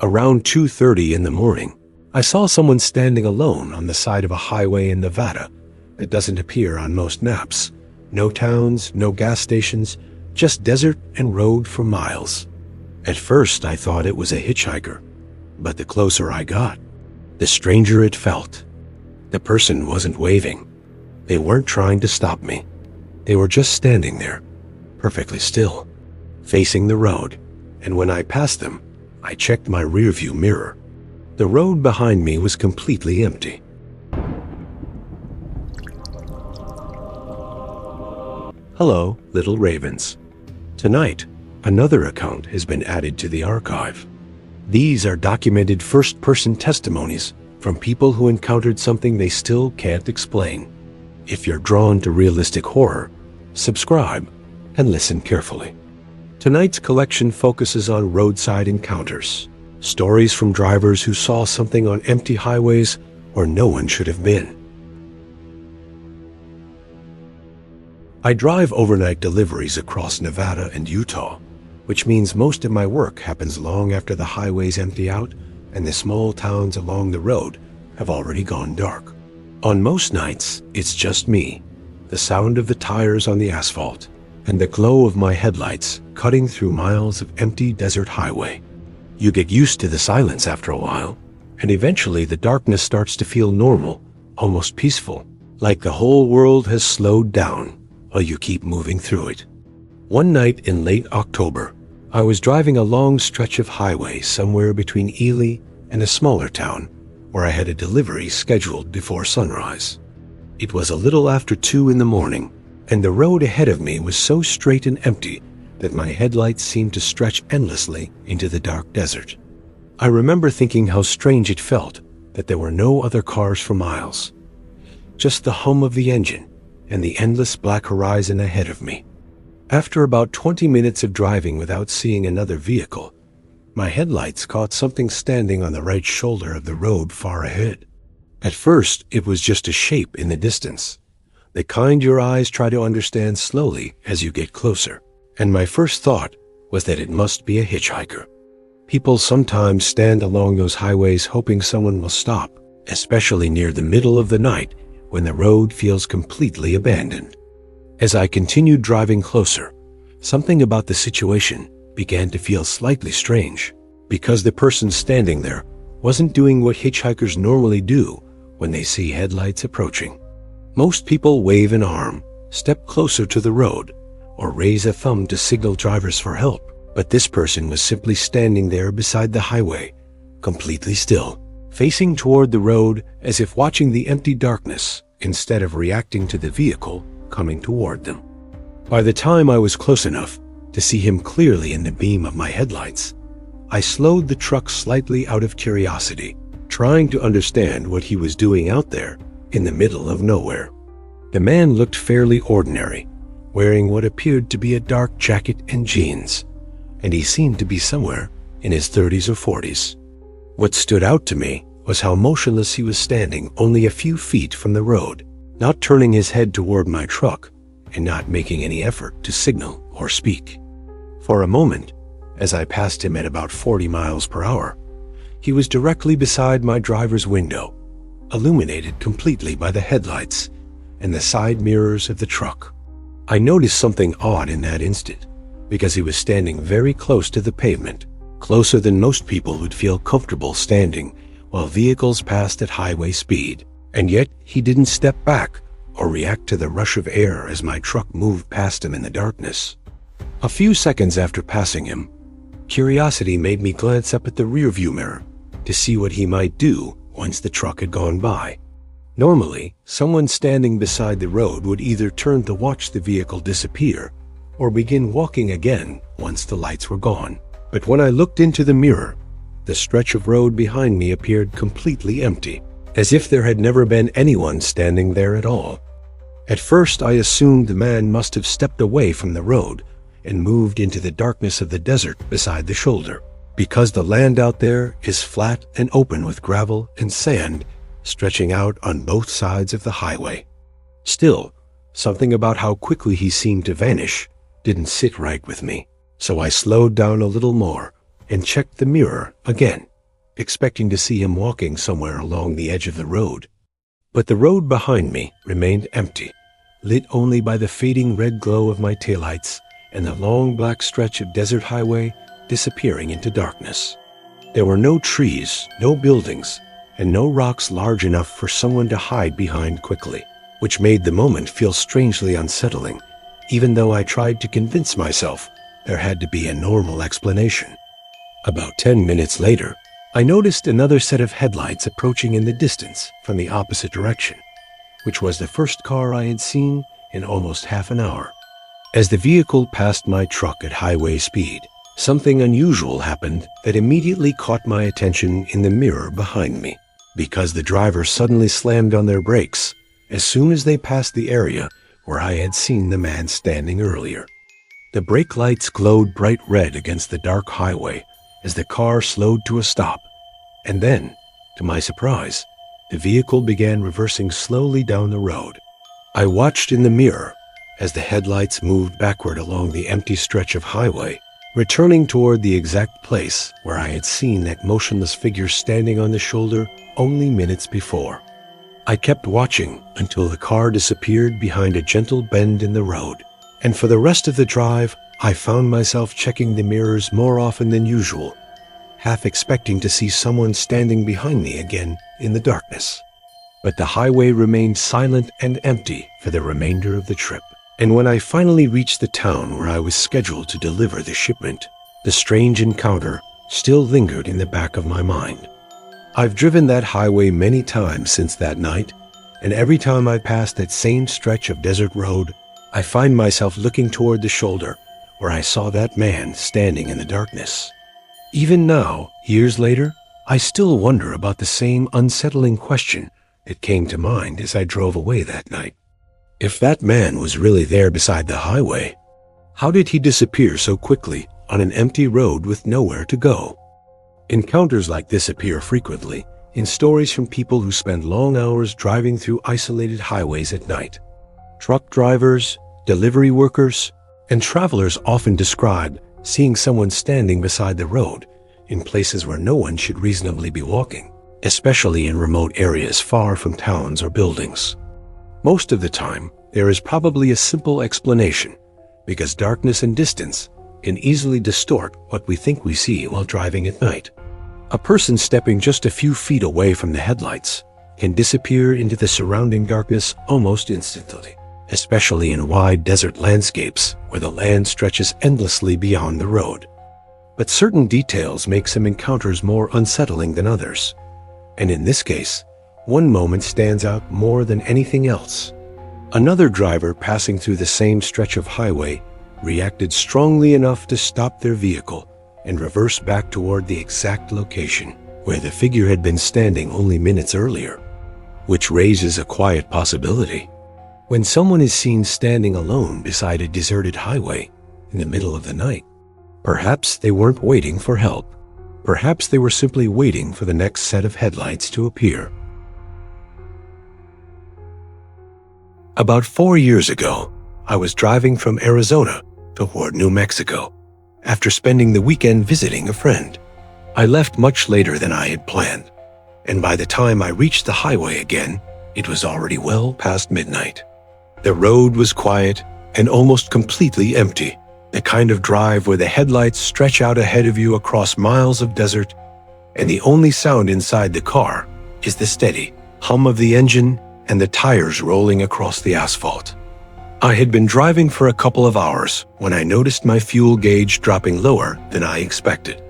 Around 2:30 in the morning, I saw someone standing alone on the side of a highway in Nevada that doesn't appear on most maps. No towns, no gas stations, just desert and road for miles. At first, I thought it was a hitchhiker, but the closer I got, the stranger it felt. The person wasn't waving. They weren't trying to stop me. They were just standing there, perfectly still, facing the road, and when I passed them, I checked my rearview mirror. The road behind me was completely empty. Hello, little ravens. Tonight, another account has been added to the archive. These are documented first-person testimonies from people who encountered something they still can't explain. If you're drawn to realistic horror, subscribe and listen carefully. Tonight's collection focuses on roadside encounters, stories from drivers who saw something on empty highways where no one should have been. I drive overnight deliveries across Nevada and Utah, which means most of my work happens long after the highways empty out and the small towns along the road have already gone dark. On most nights, it's just me, the sound of the tires on the asphalt, and the glow of my headlights cutting through miles of empty desert highway. You get used to the silence after a while, and eventually the darkness starts to feel normal, almost peaceful, like the whole world has slowed down while you keep moving through it. One night in late October, I was driving a long stretch of highway somewhere between Ely and a smaller town where I had a delivery scheduled before sunrise. It was a little after 2 in the morning, and the road ahead of me was so straight and empty that my headlights seemed to stretch endlessly into the dark desert. I remember thinking how strange it felt that there were no other cars for miles, just the hum of the engine and the endless black horizon ahead of me. After about 20 minutes of driving without seeing another vehicle, my headlights caught something standing on the right shoulder of the road far ahead. At first, it was just a shape in the distance, the kind your eyes try to understand slowly as you get closer. And my first thought was that it must be a hitchhiker. People sometimes stand along those highways hoping someone will stop, especially near the middle of the night when the road feels completely abandoned. As I continued driving closer, something about the situation began to feel slightly strange, because the person standing there wasn't doing what hitchhikers normally do when they see headlights approaching. Most people wave an arm, step closer to the road, or raise a thumb to signal drivers for help, but this person was simply standing there beside the highway, completely still, facing toward the road as if watching the empty darkness instead of reacting to the vehicle coming toward them. By the time I was close enough to see him clearly in the beam of my headlights, I slowed the truck slightly out of curiosity, trying to understand what he was doing out there in the middle of nowhere. The man looked fairly ordinary, wearing what appeared to be a dark jacket and jeans, and he seemed to be somewhere in his 30s or 40s. What stood out to me was how motionless he was standing only a few feet from the road, not turning his head toward my truck and not making any effort to signal or speak. For a moment, as I passed him at about 40 miles per hour, he was directly beside my driver's window, illuminated completely by the headlights and the side mirrors of the truck. I noticed something odd in that instant, because he was standing very close to the pavement, closer than most people would feel comfortable standing while vehicles passed at highway speed. And yet he didn't step back or react to the rush of air as my truck moved past him in the darkness. A few seconds after passing him, curiosity made me glance up at the rearview mirror to see what he might do once the truck had gone by. Normally, someone standing beside the road would either turn to watch the vehicle disappear or begin walking again once the lights were gone. But when I looked into the mirror, the stretch of road behind me appeared completely empty, as if there had never been anyone standing there at all. At first, I assumed the man must have stepped away from the road and moved into the darkness of the desert beside the shoulder, because the land out there is flat and open with gravel and sand stretching out on both sides of the highway. Still, something about how quickly he seemed to vanish didn't sit right with me, so I slowed down a little more and checked the mirror again, expecting to see him walking somewhere along the edge of the road. But the road behind me remained empty, lit only by the fading red glow of my taillights and the long black stretch of desert highway disappearing into darkness. There were no trees, no buildings, and no rocks large enough for someone to hide behind quickly, which made the moment feel strangely unsettling, even though I tried to convince myself there had to be a normal explanation. About 10 minutes later, I noticed another set of headlights approaching in the distance from the opposite direction, which was the first car I had seen in almost half an hour. As the vehicle passed my truck at highway speed, something unusual happened that immediately caught my attention in the mirror behind me, because the driver suddenly slammed on their brakes as soon as they passed the area where I had seen the man standing earlier. The brake lights glowed bright red against the dark highway as the car slowed to a stop, and then, to my surprise, the vehicle began reversing slowly down the road. I watched in the mirror as the headlights moved backward along the empty stretch of highway, returning toward the exact place where I had seen that motionless figure standing on the shoulder only minutes before. I kept watching until the car disappeared behind a gentle bend in the road, and for the rest of the drive, I found myself checking the mirrors more often than usual, half expecting to see someone standing behind me again in the darkness. But the highway remained silent and empty for the remainder of the trip. And when I finally reached the town where I was scheduled to deliver the shipment, the strange encounter still lingered in the back of my mind. I've driven that highway many times since that night, and every time I pass that same stretch of desert road, I find myself looking toward the shoulder where I saw that man standing in the darkness. Even now, years later, I still wonder about the same unsettling question that came to mind as I drove away that night. If that man was really there beside the highway, how did he disappear so quickly on an empty road with nowhere to go? Encounters like this appear frequently in stories from people who spend long hours driving through isolated highways at night. Truck drivers, delivery workers, and travelers often describe seeing someone standing beside the road in places where no one should reasonably be walking, especially in remote areas far from towns or buildings. Most of the time, there is probably a simple explanation, because darkness and distance can easily distort what we think we see while driving at night. A person stepping just a few feet away from the headlights can disappear into the surrounding darkness almost instantly, especially in wide desert landscapes where the land stretches endlessly beyond the road. But certain details make some encounters more unsettling than others, and in this case, one moment stands out more than anything else. Another driver passing through the same stretch of highway reacted strongly enough to stop their vehicle and reverse back toward the exact location where the figure had been standing only minutes earlier, which raises a quiet possibility. When someone is seen standing alone beside a deserted highway in the middle of the night, perhaps they weren't waiting for help. Perhaps they were simply waiting for the next set of headlights to appear. About 4 years ago, I was driving from Arizona toward New Mexico after spending the weekend visiting a friend. I left much later than I had planned, and by the time I reached the highway again, it was already well past midnight. The road was quiet and almost completely empty, the kind of drive where the headlights stretch out ahead of you across miles of desert, and the only sound inside the car is the steady hum of the engine and the tires rolling across the asphalt. I had been driving for a couple of hours when I noticed my fuel gauge dropping lower than I expected.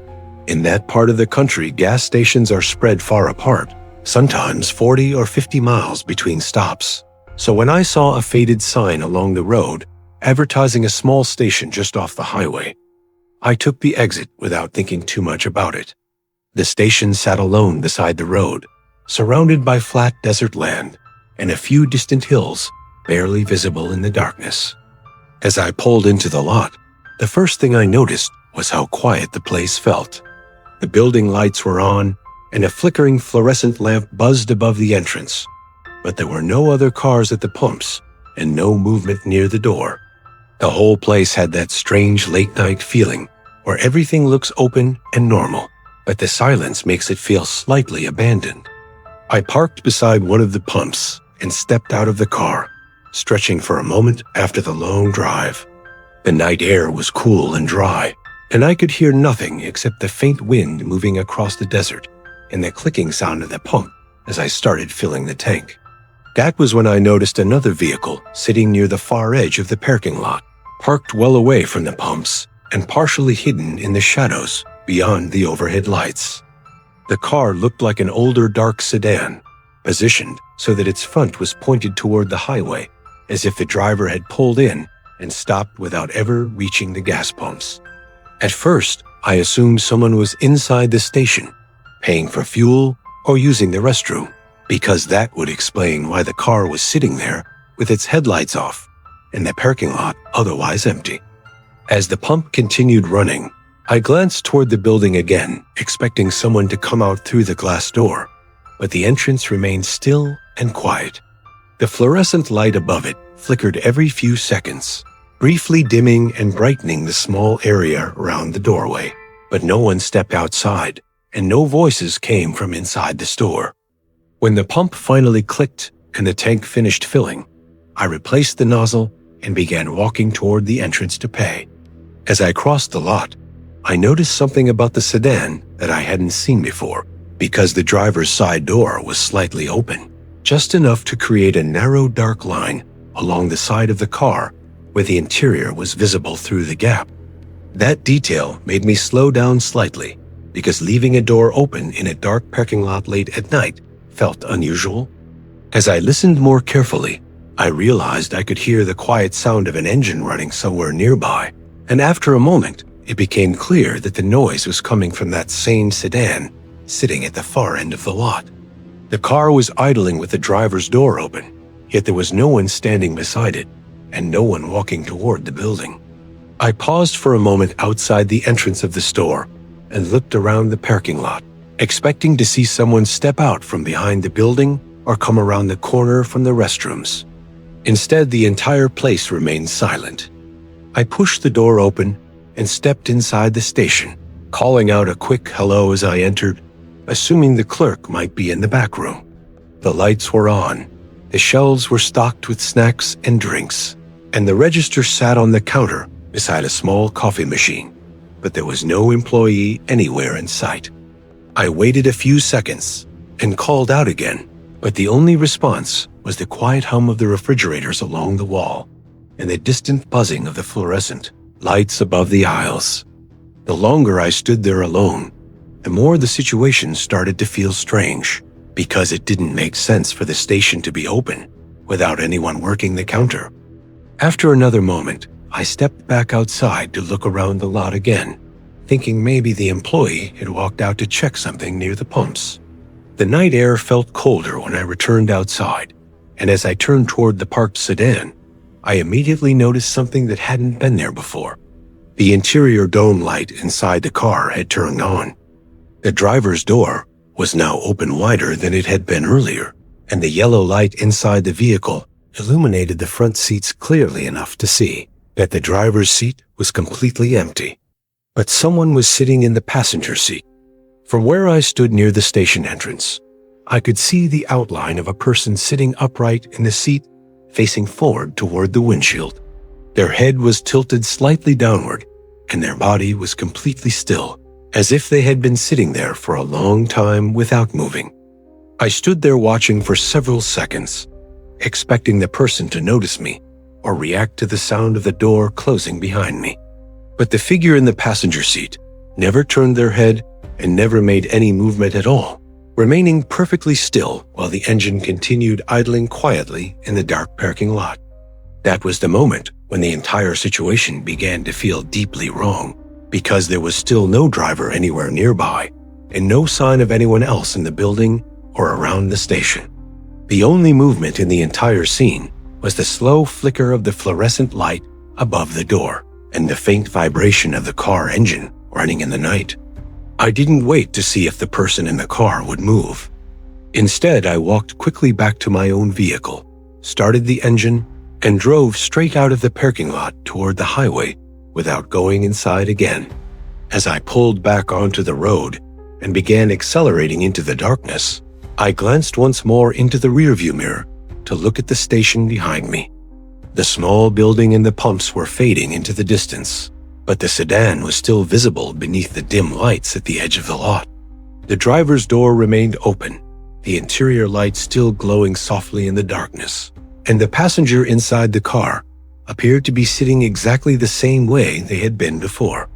In that part of the country, gas stations are spread far apart, sometimes 40 or 50 miles between stops. So when I saw a faded sign along the road advertising a small station just off the highway, I took the exit without thinking too much about it. The station sat alone beside the road, surrounded by flat desert land and a few distant hills barely visible in the darkness. As I pulled into the lot, the first thing I noticed was how quiet the place felt. The building lights were on, and a flickering fluorescent lamp buzzed above the entrance, but there were no other cars at the pumps and no movement near the door. The whole place had that strange late-night feeling where everything looks open and normal, but the silence makes it feel slightly abandoned. I parked beside one of the pumps and stepped out of the car, stretching for a moment after the long drive. The night air was cool and dry, and I could hear nothing except the faint wind moving across the desert and the clicking sound of the pump as I started filling the tank. That was when I noticed another vehicle sitting near the far edge of the parking lot, parked well away from the pumps and partially hidden in the shadows beyond the overhead lights. The car looked like an older dark sedan, positioned so that its front was pointed toward the highway, as if the driver had pulled in and stopped without ever reaching the gas pumps. At first, I assumed someone was inside the station, paying for fuel or using the restroom, because that would explain why the car was sitting there with its headlights off and the parking lot otherwise empty. As the pump continued running, I glanced toward the building again, expecting someone to come out through the glass door, but the entrance remained still and quiet. The fluorescent light above it flickered every few seconds, briefly dimming and brightening the small area around the doorway, but no one stepped outside, and no voices came from inside the store. When the pump finally clicked and the tank finished filling, I replaced the nozzle and began walking toward the entrance to pay. As I crossed the lot, I noticed something about the sedan that I hadn't seen before, because the driver's side door was slightly open, just enough to create a narrow dark line along the side of the car where the interior was visible through the gap. That detail made me slow down slightly, because leaving a door open in a dark parking lot late at night felt unusual. As I listened more carefully, I realized I could hear the quiet sound of an engine running somewhere nearby, and after a moment, it became clear that the noise was coming from that same sedan sitting at the far end of the lot. The car was idling with the driver's door open, yet there was no one standing beside it and no one walking toward the building. I paused for a moment outside the entrance of the store and looked around the parking lot, expecting to see someone step out from behind the building or come around the corner from the restrooms. Instead, the entire place remained silent. I pushed the door open and stepped inside the station, calling out a quick hello as I entered, assuming the clerk might be in the back room. The lights were on, the shelves were stocked with snacks and drinks, and the register sat on the counter beside a small coffee machine, but there was no employee anywhere in sight. I waited a few seconds and called out again, but the only response was the quiet hum of the refrigerators along the wall and the distant buzzing of the fluorescent lights above the aisles. The longer I stood there alone, the more the situation started to feel strange, because it didn't make sense for the station to be open without anyone working the counter. After another moment, I stepped back outside to look around the lot again, thinking maybe the employee had walked out to check something near the pumps. The night air felt colder when I returned outside, and as I turned toward the parked sedan, I immediately noticed something that hadn't been there before. The interior dome light inside the car had turned on. The driver's door was now open wider than it had been earlier, and the yellow light inside the vehicle illuminated the front seats clearly enough to see that the driver's seat was completely empty. But someone was sitting in the passenger seat. From where I stood near the station entrance, I could see the outline of a person sitting upright in the seat facing forward toward the windshield. Their head was tilted slightly downward, and their body was completely still, as if they had been sitting there for a long time without moving. I stood there watching for several seconds, expecting the person to notice me or react to the sound of the door closing behind me. But the figure in the passenger seat never turned their head and never made any movement at all, remaining perfectly still while the engine continued idling quietly in the dark parking lot. That was the moment when the entire situation began to feel deeply wrong, because there was still no driver anywhere nearby and no sign of anyone else in the building or around the station. The only movement in the entire scene was the slow flicker of the fluorescent light above the door and the faint vibration of the car engine running in the night. I didn't wait to see if the person in the car would move. Instead, I walked quickly back to my own vehicle, started the engine, and drove straight out of the parking lot toward the highway without going inside again. As I pulled back onto the road and began accelerating into the darkness, I glanced once more into the rearview mirror to look at the station behind me. The small building and the pumps were fading into the distance, but the sedan was still visible beneath the dim lights at the edge of the lot. The driver's door remained open, the interior light still glowing softly in the darkness, and the passenger inside the car appeared to be sitting exactly the same way they had been before,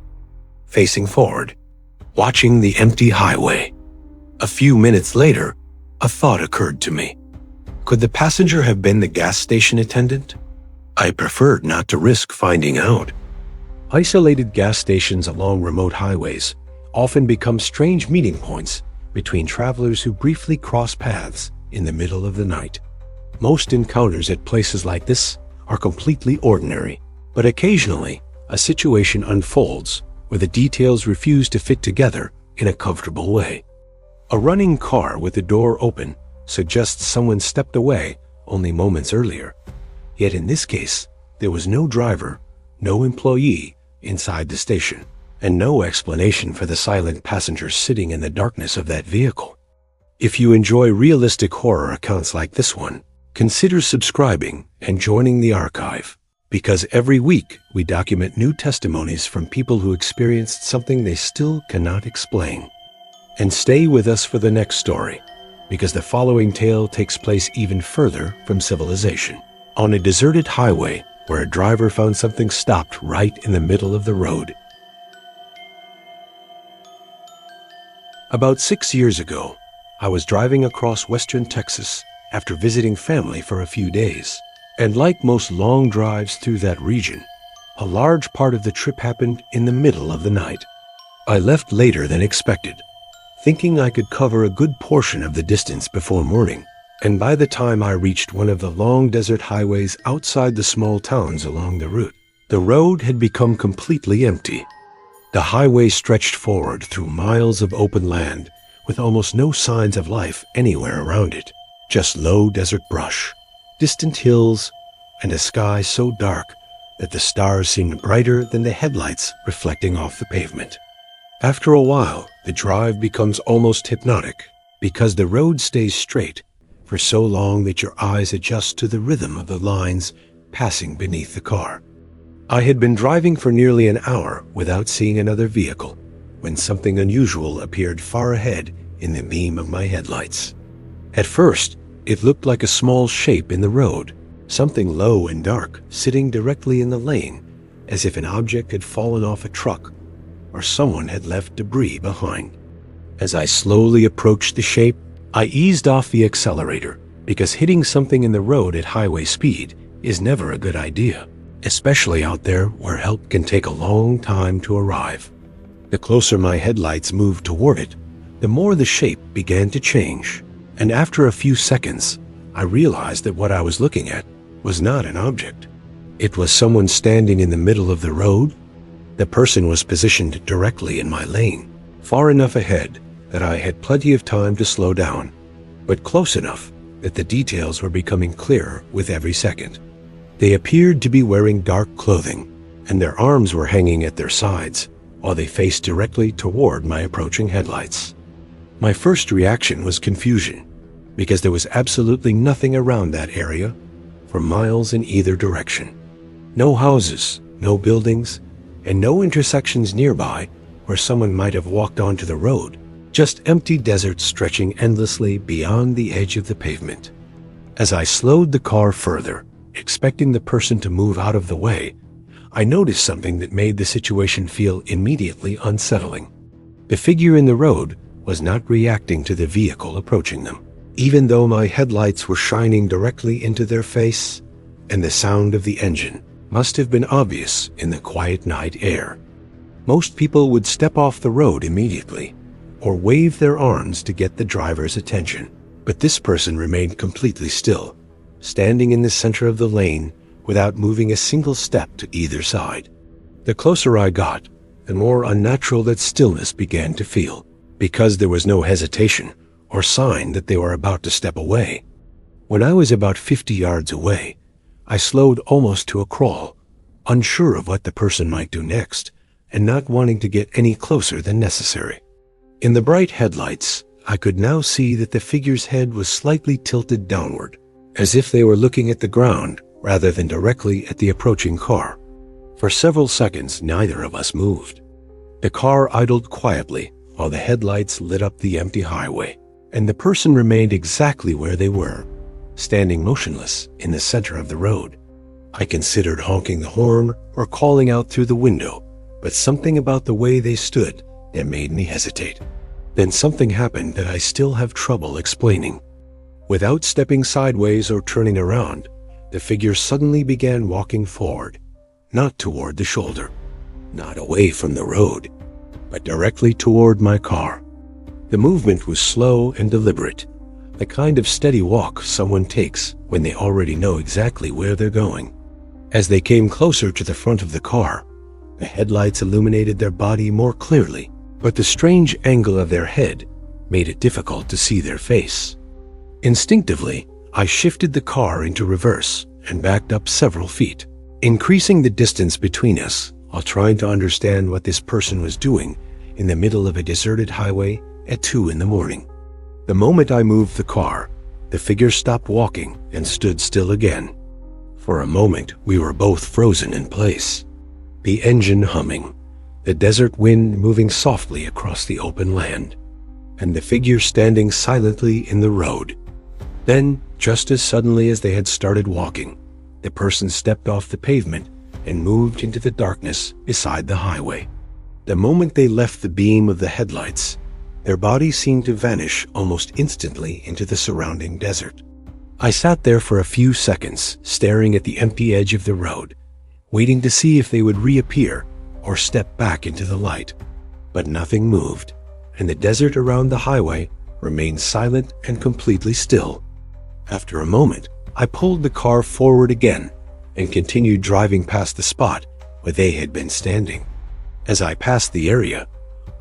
facing forward, watching the empty highway. A few minutes later, a thought occurred to me. Could the passenger have been the gas station attendant? I preferred not to risk finding out. Isolated gas stations along remote highways often become strange meeting points between travelers who briefly cross paths in the middle of the night. Most encounters at places like this are completely ordinary, but occasionally a situation unfolds where the details refuse to fit together in a comfortable way. A running car with the door open suggests someone stepped away only moments earlier. Yet in this case, there was no driver, no employee inside the station, and no explanation for the silent passenger sitting in the darkness of that vehicle. If you enjoy realistic horror accounts like this one, consider subscribing and joining the archive, because every week we document new testimonies from people who experienced something they still cannot explain. And stay with us for the next story, because the following tale takes place even further from civilization, on a deserted highway where a driver found something stopped right in the middle of the road. About 6 years ago, I was driving across western Texas after visiting family for a few days. And like most long drives through that region, a large part of the trip happened in the middle of the night. I left later than expected, thinking I could cover a good portion of the distance before morning, and by the time I reached one of the long desert highways outside the small towns along the route, the road had become completely empty. The highway stretched forward through miles of open land with almost no signs of life anywhere around it, just low desert brush, distant hills, and a sky so dark that the stars seemed brighter than the headlights reflecting off the pavement. After a while, the drive becomes almost hypnotic because the road stays straight for so long that your eyes adjust to the rhythm of the lines passing beneath the car. I had been driving for nearly an hour without seeing another vehicle when something unusual appeared far ahead in the beam of my headlights. At first, it looked like a small shape in the road, something low and dark sitting directly in the lane, as if an object had fallen off a truck or someone had left debris behind. As I slowly approached the shape, I eased off the accelerator because hitting something in the road at highway speed is never a good idea, especially out there where help can take a long time to arrive. The closer my headlights moved toward it, the more the shape began to change. And after a few seconds, I realized that what I was looking at was not an object. It was someone standing in the middle of the road. The person was positioned directly in my lane, far enough ahead that I had plenty of time to slow down, but close enough that the details were becoming clearer with every second. They appeared to be wearing dark clothing, and their arms were hanging at their sides while they faced directly toward my approaching headlights. My first reaction was confusion, because there was absolutely nothing around that area for miles in either direction. No houses, no buildings, and no intersections nearby where someone might have walked onto the road, just empty desert stretching endlessly beyond the edge of the pavement. As I slowed the car further, expecting the person to move out of the way, I noticed something that made the situation feel immediately unsettling. The figure in the road was not reacting to the vehicle approaching them, even though my headlights were shining directly into their face, and the sound of the engine must have been obvious in the quiet night air. Most people would step off the road immediately, or wave their arms to get the driver's attention, but this person remained completely still, standing in the center of the lane without moving a single step to either side. The closer I got, the more unnatural that stillness began to feel, because there was no hesitation or sign that they were about to step away. When I was about 50 yards away, I slowed almost to a crawl, unsure of what the person might do next, and not wanting to get any closer than necessary. In the bright headlights, I could now see that the figure's head was slightly tilted downward, as if they were looking at the ground rather than directly at the approaching car. For several seconds, neither of us moved. The car idled quietly while the headlights lit up the empty highway, and the person remained exactly where they were, standing motionless in the center of the road. I considered honking the horn or calling out through the window, but something about the way they stood that made me hesitate. Then something happened that I still have trouble explaining. Without stepping sideways or turning around, the figure suddenly began walking forward, not toward the shoulder, not away from the road, but directly toward my car. The movement was slow and deliberate, the kind of steady walk someone takes when they already know exactly where they're going. As they came closer to the front of the car, the headlights illuminated their body more clearly, but the strange angle of their head made it difficult to see their face. Instinctively, I shifted the car into reverse and backed up several feet, increasing the distance between us while trying to understand what this person was doing in the middle of a deserted highway at 2 a.m. The moment I moved the car, the figure stopped walking and stood still again. For a moment, we were both frozen in place, the engine humming, the desert wind moving softly across the open land, and the figure standing silently in the road. Then, just as suddenly as they had started walking, the person stepped off the pavement and moved into the darkness beside the highway. The moment they left the beam of the headlights, their bodies seemed to vanish almost instantly into the surrounding desert. I sat there for a few seconds, staring at the empty edge of the road, waiting to see if they would reappear or step back into the light. But nothing moved, and the desert around the highway remained silent and completely still. After a moment, I pulled the car forward again and continued driving past the spot where they had been standing. As I passed the area,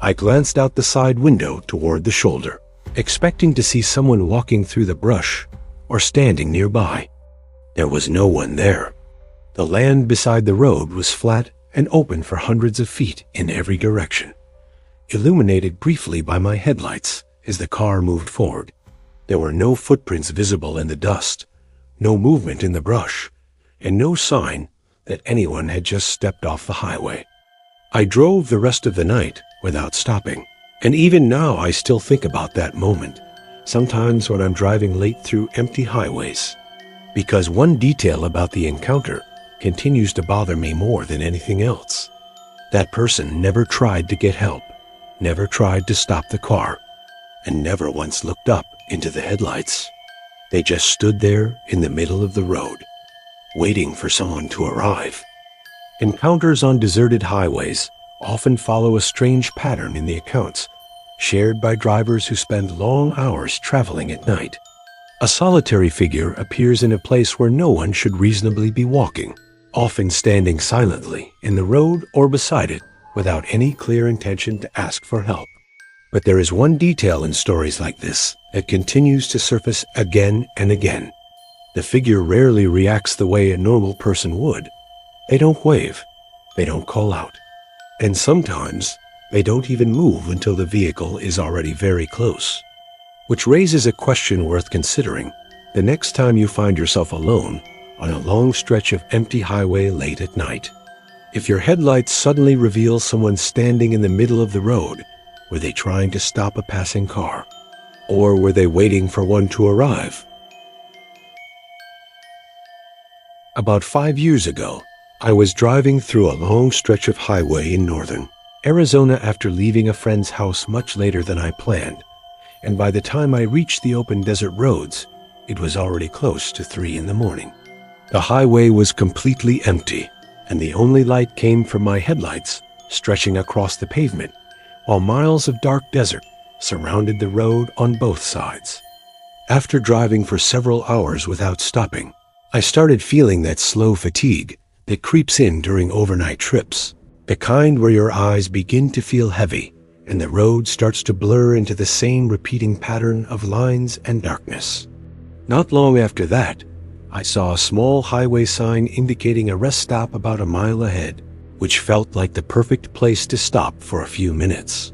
I glanced out the side window toward the shoulder, expecting to see someone walking through the brush or standing nearby. There was no one there. The land beside the road was flat and open for hundreds of feet in every direction, illuminated briefly by my headlights as the car moved forward. There were no footprints visible in the dust, no movement in the brush, and no sign that anyone had just stepped off the highway. I drove the rest of the night without stopping, and even now I still think about that moment, sometimes when I'm driving late through empty highways, because one detail about the encounter continues to bother me more than anything else. That person never tried to get help, never tried to stop the car, and never once looked up into the headlights. They just stood there in the middle of the road, waiting for someone to arrive. Encounters on deserted highways often follow a strange pattern in the accounts shared by drivers who spend long hours traveling at night. A solitary figure appears in a place where no one should reasonably be walking, often standing silently in the road or beside it without any clear intention to ask for help. But there is one detail in stories like this that continues to surface again and again. The figure rarely reacts the way a normal person would. They don't wave, they don't call out, and sometimes they don't even move until the vehicle is already very close. Which raises a question worth considering the next time you find yourself alone on a long stretch of empty highway late at night. If your headlights suddenly reveal someone standing in the middle of the road, were they trying to stop a passing car? Or were they waiting for one to arrive? About 5 years ago, I was driving through a long stretch of highway in northern Arizona after leaving a friend's house much later than I planned, and by the time I reached the open desert roads, it was already close to 3 a.m. The highway was completely empty, and the only light came from my headlights stretching across the pavement, while miles of dark desert surrounded the road on both sides. After driving for several hours without stopping, I started feeling that slow fatigue that creeps in during overnight trips, the kind where your eyes begin to feel heavy and the road starts to blur into the same repeating pattern of lines and darkness. Not long after that, I saw a small highway sign indicating a rest stop about a mile ahead. which felt like the perfect place to stop for a few minutes.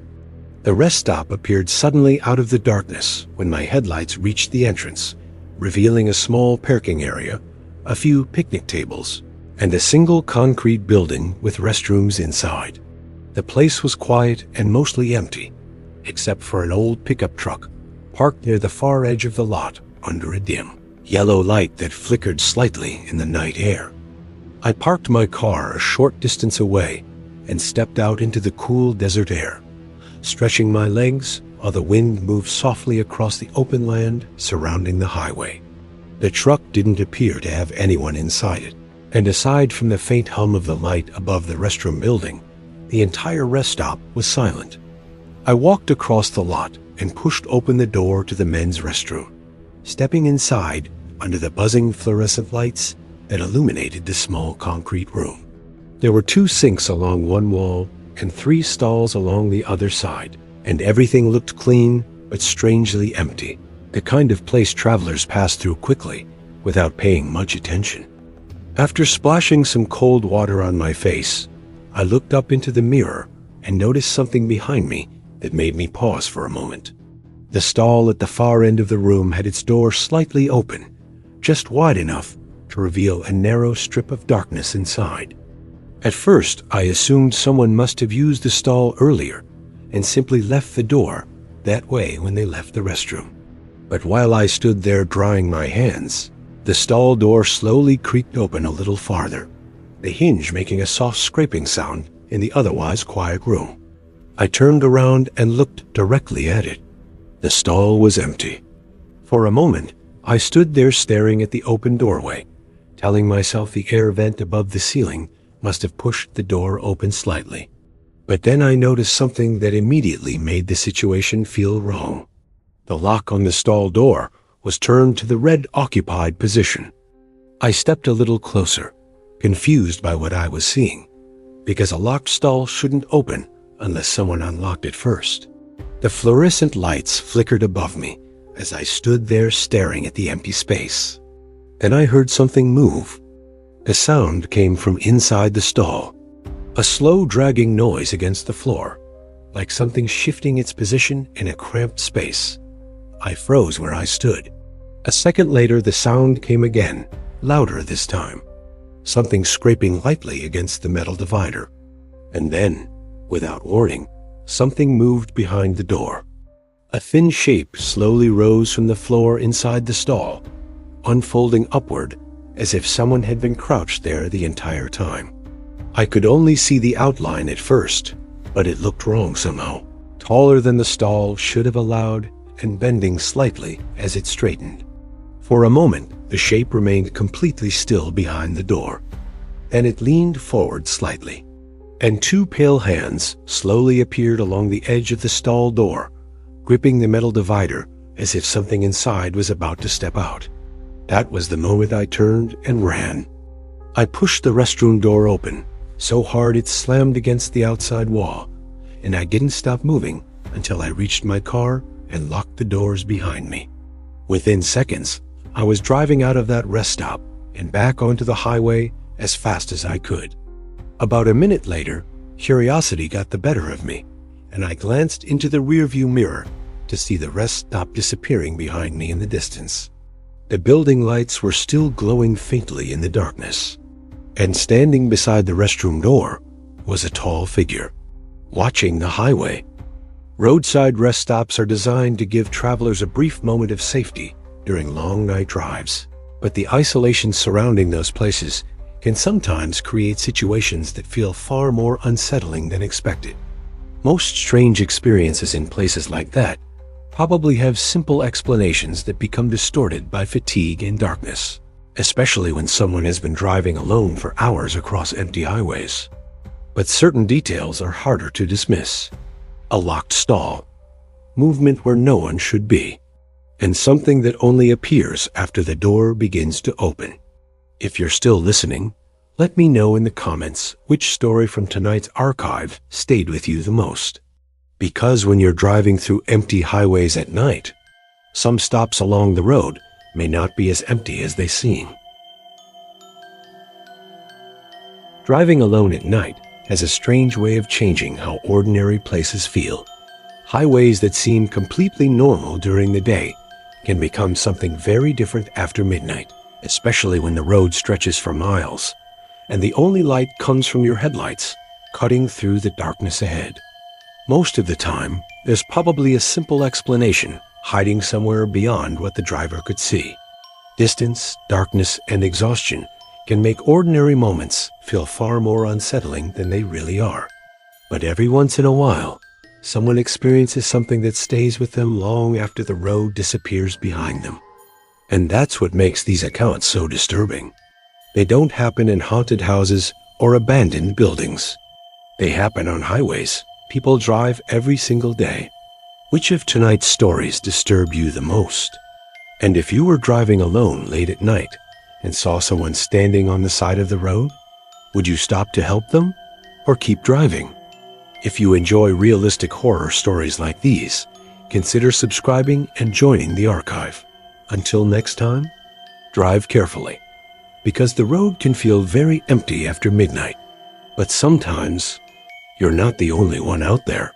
The rest stop appeared suddenly out of the darkness when my headlights reached the entrance, revealing a small parking area, a few picnic tables, and a single concrete building with restrooms inside. The place was quiet and mostly empty, except for an old pickup truck parked near the far edge of the lot under a dim, yellow light that flickered slightly in the night air. I parked my car a short distance away and stepped out into the cool desert air, stretching my legs while the wind moved softly across the open land surrounding the highway. The truck didn't appear to have anyone inside it, and aside from the faint hum of the light above the restroom building, the entire rest stop was silent. I walked across the lot and pushed open the door to the men's restroom, stepping inside under the buzzing fluorescent lights that illuminated the small concrete room. There were 2 sinks along one wall and 3 stalls along the other side, and everything looked clean but strangely empty, the kind of place travelers pass through quickly without paying much attention. After splashing some cold water on my face, I looked up into the mirror and noticed something behind me that made me pause for a moment. The stall at the far end of the room had its door slightly open, just wide enough to reveal a narrow strip of darkness inside. At first, I assumed someone must have used the stall earlier and simply left the door that way when they left the restroom. But while I stood there drying my hands, the stall door slowly creaked open a little farther, the hinge making a soft scraping sound in the otherwise quiet room. I turned around and looked directly at it. The stall was empty. For a moment, I stood there staring at the open doorway, telling myself the air vent above the ceiling must have pushed the door open slightly. But then I noticed something that immediately made the situation feel wrong. The lock on the stall door was turned to the red occupied position. I stepped a little closer, confused by what I was seeing, because a locked stall shouldn't open unless someone unlocked it first. The fluorescent lights flickered above me as I stood there staring at the empty space. Then I heard something move. A sound came from inside the stall, a slow dragging noise against the floor, like something shifting its position in a cramped space. I froze where I stood. A second later, the sound came again, louder this time, something scraping lightly against the metal divider. And then, without warning, something moved behind the door. A thin shape slowly rose from the floor inside the stall, unfolding upward as if someone had been crouched there the entire time. I could only see the outline at first, but it looked wrong somehow. Taller than the stall should have allowed, and bending slightly as it straightened. For a moment, the shape remained completely still behind the door. Then it leaned forward slightly, and 2 pale hands slowly appeared along the edge of the stall door, gripping the metal divider as if something inside was about to step out. That was the moment I turned and ran. I pushed the restroom door open, so hard it slammed against the outside wall, and I didn't stop moving until I reached my car and locked the doors behind me. Within seconds, I was driving out of that rest stop and back onto the highway as fast as I could. About a minute later, curiosity got the better of me, and I glanced into the rearview mirror to see the rest stop disappearing behind me in the distance. The building lights were still glowing faintly in the darkness, and standing beside the restroom door was a tall figure, watching the highway. Roadside rest stops are designed to give travelers a brief moment of safety during long night drives, but the isolation surrounding those places can sometimes create situations that feel far more unsettling than expected. Most strange experiences in places like that probably have simple explanations that become distorted by fatigue and darkness, especially when someone has been driving alone for hours across empty highways. But certain details are harder to dismiss. A locked stall, movement where no one should be, and something that only appears after the door begins to open. If you're still listening, let me know in the comments which story from tonight's archive stayed with you the most. Because when you're driving through empty highways at night, some stops along the road may not be as empty as they seem. Driving alone at night has a strange way of changing how ordinary places feel. Highways that seem completely normal during the day can become something very different after midnight, especially when the road stretches for miles, and the only light comes from your headlights, cutting through the darkness ahead. Most of the time, there's probably a simple explanation hiding somewhere beyond what the driver could see. Distance, darkness, and exhaustion can make ordinary moments feel far more unsettling than they really are. But every once in a while, someone experiences something that stays with them long after the road disappears behind them. And that's what makes these accounts so disturbing. They don't happen in haunted houses or abandoned buildings. They happen on highways people drive every single day. Which of tonight's stories disturb you the most? And if you were driving alone late at night and saw someone standing on the side of the road, would you stop to help them or keep driving? If you enjoy realistic horror stories like these, consider subscribing and joining the archive. Until next time, drive carefully, because the road can feel very empty after midnight. But sometimes, you're not the only one out there.